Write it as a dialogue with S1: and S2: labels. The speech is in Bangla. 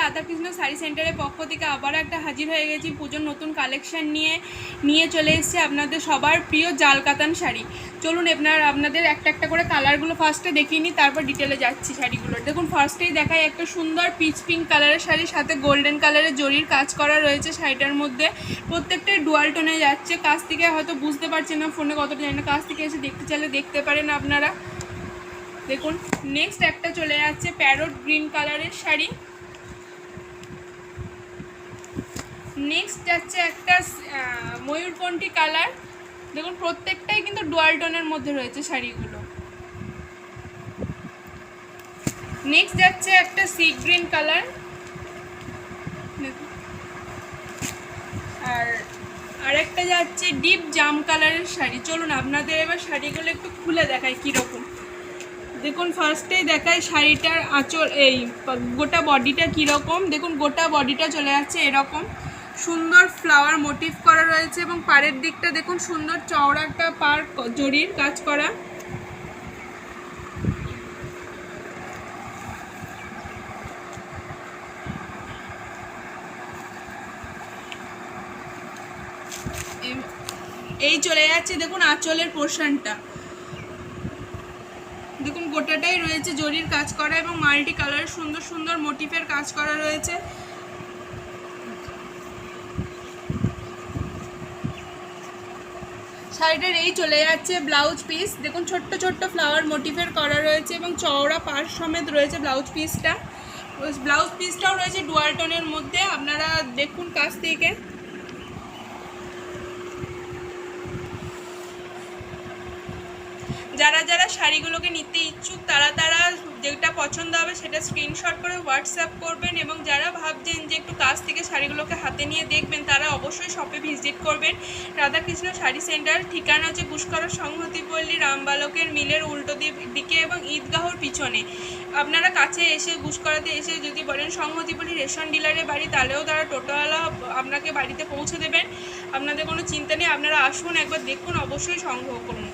S1: রাধাকৃষ্ণ শাড়ি সেন্টারের পক্ষ থেকে আবার একটা হাজির হয়ে গেছি পুজোর নতুন কালেকশন নিয়ে চলে এসেছি আপনাদের সবার প্রিয় জাল কাতান শাড়ি। চলুন আপনাদের একটা একটা করে কালারগুলো ফার্স্টে দেখিয়ে নিই, তারপর ডিটেলে যাচ্ছি শাড়িগুলোর। দেখুন ফার্স্টেই দেখাই একটা সুন্দর পিচ পিঙ্ক কালারের শাড়ির সাথে গোল্ডেন কালারের জরির কাজ করা রয়েছে শাড়িটার মধ্যে। প্রত্যেকটাই ডুয়াল টোনে যাচ্ছে। কাছ থেকে হয়তো বুঝতে পারছেন না, ফোনে কতটা জানি না, কাছ থেকে এসে দেখতে চাইলে দেখতে পারেন আপনারা। দেখুন নেক্সট একটা চলে যাচ্ছে প্যারট গ্রিন কালারের শাড়ি। নেক্সট যাচ্ছে একটা ময়ূরকণ্ঠী কালার। দেখুন প্রত্যেকটাই কিন্তু ডুয়াল টোনের মধ্যে রয়েছে শাড়িগুলো। নেক্সট যাচ্ছে একটা সি গ্রিন কালার, আর একটা যাচ্ছে ডিপ জাম কালারের শাড়ি। চলুন আপনাদের এবার শাড়িগুলো একটু খুলে দেখায় কীরকম। দেখুন ফার্স্টেই দেখায় শাড়িটার আঁচল, এই গোটা বডিটা কীরকম। দেখুন গোটা বডিটা চলে যাচ্ছে এরকম সুন্দর ফ্লাওয়ার মোটিভ করা রয়েছে এবং পাড়ের দিকটা দেখুন সুন্দর চওড়া একটা পাড় জরির কাজ করা। এই চলে যাচ্ছে দেখুন আঁচলের পোর্শনটা, দেখুন গোটাটাই রয়েছে জরির কাজ করা এবং মাল্টি কালারের সুন্দর সুন্দর মোটিফের কাজ করা রয়েছে। শাড়িটার এই চলে যাচ্ছে ব্লাউজ পিস। দেখুন ছোট্ট ছোট্ট ফ্লাওয়ার মোটিফের করা রয়েছে এবং চওড়া পাড় সমেত রয়েছে ব্লাউজ পিসটা। ব্লাউজ পিসটাও রয়েছে ডুয়াল টোনের মধ্যে, আপনারা দেখুন কাছ থেকে। যারা যারা শাড়িগুলোকে নিতে ইচ্ছুক তারা যেটা পছন্দ হবে সেটা স্ক্রিনশট করে হোয়াটসঅ্যাপ করবেন, এবং যারা ভাবছেন যে একটু কাছ থেকে শাড়িগুলোকে হাতে নিয়ে দেখবেন তারা অবশ্যই শপে ভিজিট করবেন। রাধাকৃষ্ণ শাড়ি সেন্টার, ঠিকানা হচ্ছে গুসকরা সংহতিপল্লী, রামবালকের মিলের উল্টো দিকে এবং ঈদগাহর পিছনে। আপনারা কাছে এসে গুসকরাতে এসে যদি বলেন সংহতিপল্লী রেশন ডিলারের বাড়ি, তাহলেও তারা টোটোওয়ালা আপনাকে বাড়িতে পৌঁছে দেবেন। আপনাদের কোনো চিন্তা নেই, আপনারা আসুন একবার দেখুন, অবশ্যই সংগ্রহ করুন।